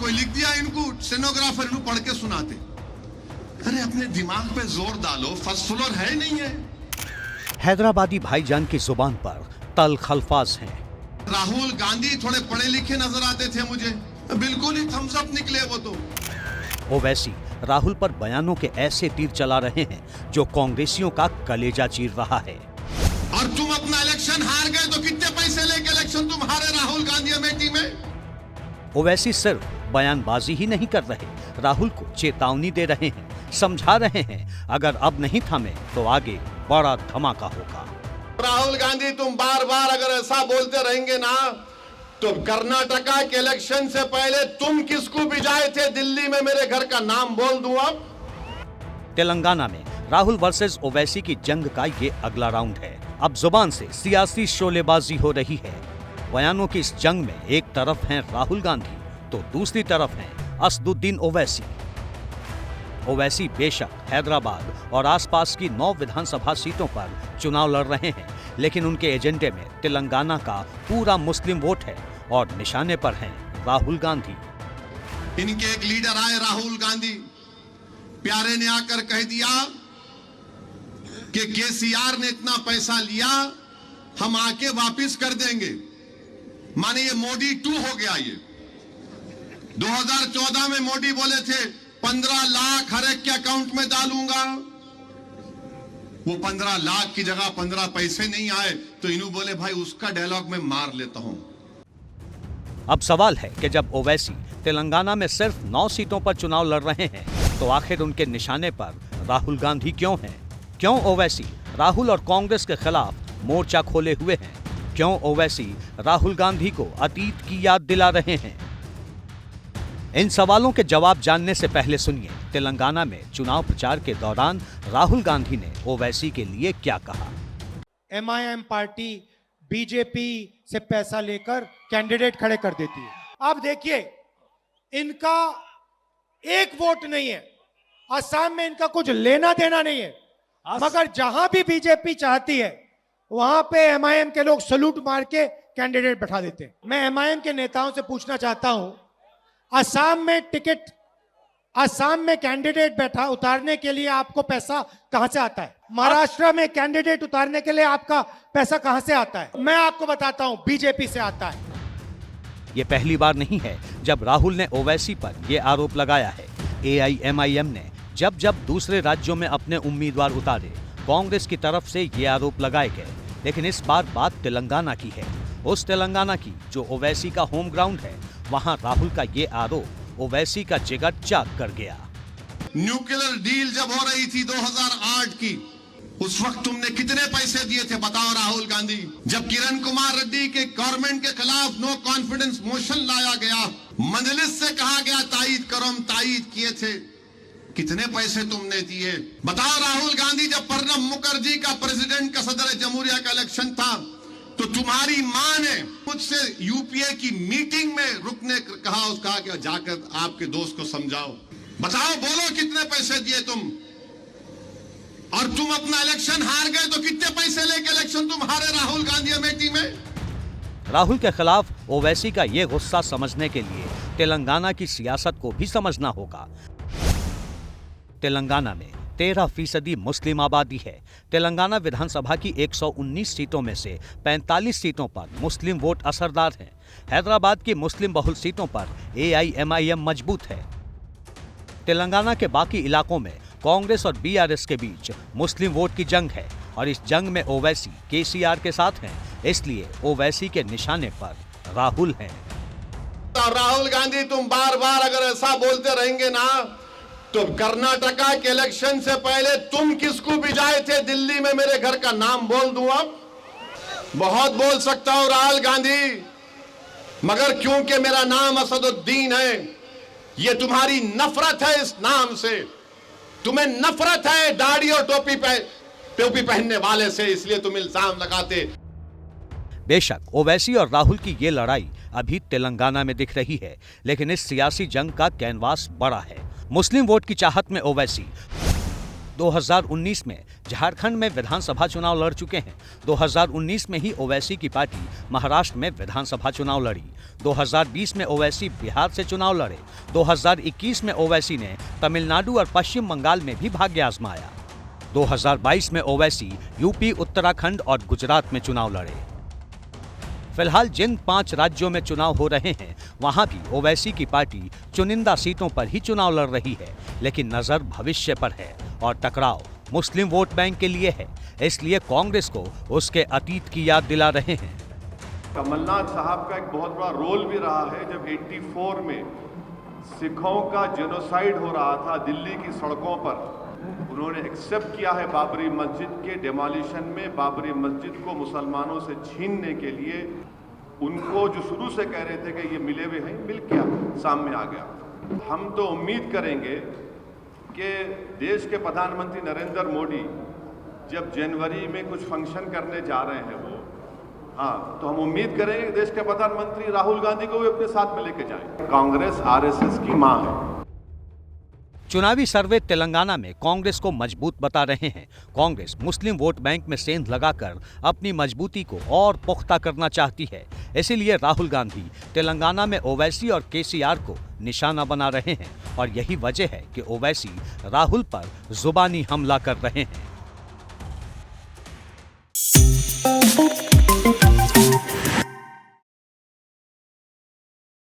कोई लिख दिया इनको, स्टेनोग्राफर इनको पढ़ के सुनाते। अरे अपने दिमाग पे जोर डालो, फर्स्ट फ्लोर है नहीं है। हैदराबादी भाईजान की जुबान पर तल्ख अल्फाज हैं। राहुल गांधी थोड़े पढ़े लिखे नजर आते थे मुझे, बिल्कुल ही थम्स अप निकले वो तो। ओवैसी राहुल पर बयानों के ऐसे तीर चला रहे हैं जो कांग्रेसियों का कलेजा चीर रहा है। और तुम अपना इलेक्शन हार गए तो कितने पैसे लेके इलेक्शन तुम हारे राहुल गांधी अमेठी में? ओवैसी सिर्फ बयानबाजी ही नहीं कर रहे, राहुल को चेतावनी दे रहे हैं, समझा रहे हैं अगर अब नहीं थमे तो आगे बड़ा धमाका होगा। राहुल गांधी तुम बार बार अगर ऐसा बोलते रहेंगे ना तो कर्नाटका के इलेक्शन से पहले तुम किसको भिजाए थे दिल्ली में, मेरे घर का नाम बोल दूं। अब तेलंगाना में राहुल वर्सेस ओवैसी की जंग का ये अगला राउंड है। अब जुबान से सियासी शोलेबाजी हो रही है। बयानों की इस जंग में एक तरफ हैं राहुल गांधी तो दूसरी तरफ हैं असदुद्दीन ओवैसी। ओवैसी बेशक हैदराबाद और आसपास की 9 विधानसभा सीटों पर चुनाव लड़ रहे हैं, लेकिन उनके एजेंडे में तेलंगाना का पूरा मुस्लिम वोट है और निशाने पर हैं राहुल गांधी। इनके एक लीडर आए राहुल गांधी, प्यारे ने आकर कह दिया कि केसीआर ने इतना पैसा लिया, हम आके वापिस कर देंगे। माने ये मोदी 2 हो गया। ये 2014 में मोदी बोले थे 15 लाख हर एक के अकाउंट में डालूंगा। वो 15 लाख की जगह 15 पैसे नहीं आए तो इन्हों बोले भाई उसका डायलॉग मैं मार लेता हूं। अब सवाल है कि जब ओवैसी तेलंगाना में सिर्फ 9 सीटों पर चुनाव लड़ रहे हैं तो आखिर उनके निशाने पर राहुल गांधी क्यों हैं? क्यों ओवैसी राहुल और कांग्रेस के खिलाफ मोर्चा खोले हुए हैं? क्यों ओवैसी राहुल गांधी को अतीत की याद दिला रहे हैं? इन सवालों के जवाब जानने से पहले सुनिए तेलंगाना में चुनाव प्रचार के दौरान राहुल गांधी ने ओवैसी के लिए क्या कहा। MIM पार्टी बीजेपी से पैसा लेकर कैंडिडेट खड़े कर देती है। अब देखिए, इनका एक वोट नहीं है, असम में इनका कुछ लेना देना नहीं है, मगर जहां भी बीजेपी चाहती है वहां पे MIM के लोग सलूट मार के कैंडिडेट बैठा देते हैं। मैं MIM के नेताओं से पूछना चाहता हूं, असम में कैंडिडेट बैठा उतारने के लिए आपको पैसा कहां से आता है? महाराष्ट्र में कैंडिडेट उतारने के लिए आपका पैसा कहां से आता है? मैं आपको बताता हूं, बीजेपी से आता है। ये पहली बार नहीं है जब राहुल ने ओवैसी पर ये आरोप लगाया है। AIMIM ने जब जब दूसरे राज्यों में अपने उम्मीदवार उतारे, कांग्रेस की तरफ से ये आरोप लगाए गए, लेकिन इस बार बात तेलंगाना की है। उस तेलंगाना की जो ओवैसी का होम ग्राउंड है, वहां राहुल का ये आरोप ओवैसी का जिगर चाक कर गया। न्यूक्लियर डील जब हो रही थी 2008 की, उस वक्त तुमने कितने पैसे दिए थे बताओ राहुल गांधी? जब किरण कुमार रेड्डी के गवर्नमेंट के खिलाफ नो कॉन्फिडेंस मोशन लाया गया, मजलिस से कहा गया तायीद करो, हम तायीद किए थे, कितने पैसे तुमने दिए बताओ राहुल गांधी? जब प्रणब मुखर्जी का प्रेसिडेंट का सदर जमहूरिया का इलेक्शन था तो तुम्हारी मां ने मुझसे यूपीए की मीटिंग में रुकने कहा, उसका कि जाकर आपके दोस्त को समझाओ। बताओ, बोलो कितने पैसे दिए तुम? और तुम अपना इलेक्शन हार गए तो कितने पैसे लेके इलेक्शन तुम हारे राहुल गांधी अमेठी में? राहुल के खिलाफ ओवैसी का ये गुस्सा समझने के लिए तेलंगाना की सियासत को भी समझना होगा। तेलंगाना में 13% मुस्लिम आबादी है। तेलंगाना विधानसभा की 119 सीटों में से 45 सीटों पर मुस्लिम वोट असरदार हैं। हैदराबाद की मुस्लिम बहुल सीटों पर AIMIM मजबूत है। तेलंगाना के बाकी इलाकों में कांग्रेस और BRS के बीच मुस्लिम वोट की जंग है और इस जंग में ओवैसी KCR के साथ हैं, इसलिए ओवैसी के निशाने पर राहुल हैं। राहुल गांधी तुम बार बार अगर ऐसा बोलते रहेंगे ना तो कर्नाटका के इलेक्शन से पहले तुम किसको भिजाए थे दिल्ली में, मेरे घर का नाम बोल दूं। अब बहुत बोल सकता हूं राहुल गांधी, मगर क्योंकि मेरा नाम असदुद्दीन है, ये तुम्हारी नफरत है इस नाम से, तुम्हें नफरत है दाढ़ी और टोपी पहनने वाले से, इसलिए तुम इल्जाम लगाते। बेशक ओवैसी और राहुल की ये लड़ाई अभी तेलंगाना में दिख रही है, लेकिन इस सियासी जंग का कैनवास बड़ा है। मुस्लिम वोट की चाहत में ओवैसी 2019 में झारखंड में विधानसभा चुनाव लड़ चुके हैं। 2019 में ही ओवैसी की पार्टी महाराष्ट्र में विधानसभा चुनाव लड़ी। 2020 में ओवैसी बिहार से चुनाव लड़े। 2021 में ओवैसी ने तमिलनाडु और पश्चिम बंगाल में भी भाग्य आजमाया। 2022 में ओवैसी यूपी, उत्तराखंड और गुजरात में चुनाव लड़े। फिलहाल जिन 5 राज्यों में चुनाव हो रहे हैं वहां भी ओवैसी की पार्टी चुनिंदा सीटों पर ही चुनाव लड़ रही है, लेकिन नजर भविष्य पर है और टकराव मुस्लिम वोट बैंक के लिए है। इसलिए कांग्रेस को उसके अतीत की याद दिला रहे हैं। कमलनाथ साहब का एक बहुत बड़ा रोल भी रहा है जब 84 में सिखों का जेनोसाइड हो रहा था दिल्ली की सड़कों पर। उन्होंने एक्सेप्ट किया है बाबरी मस्जिद के डिमोलिशन में, बाबरी मस्जिद को मुसलमानों से छीनने के लिए। उनको जो शुरू से कह रहे थे कि ये मिले हुए हैं, मिल क्या सामने आ गया। हम तो उम्मीद करेंगे कि देश के प्रधानमंत्री नरेंद्र मोदी जब जनवरी में कुछ फंक्शन करने जा रहे हैं तो हम उम्मीद करेंगे कि देश के प्रधानमंत्री राहुल गांधी को भी अपने साथ में लेके जाएं। कांग्रेस आरएसएस की मां है। चुनावी सर्वे तेलंगाना में कांग्रेस को मजबूत बता रहे हैं। कांग्रेस मुस्लिम वोट बैंक में सेंध लगाकर अपनी मजबूती को और पुख्ता करना चाहती है। इसीलिए राहुल गांधी तेलंगाना में ओवैसी और केसीआर को निशाना बना रहे हैं और यही वजह है कि ओवैसी राहुल पर जुबानी हमला कर रहे हैं।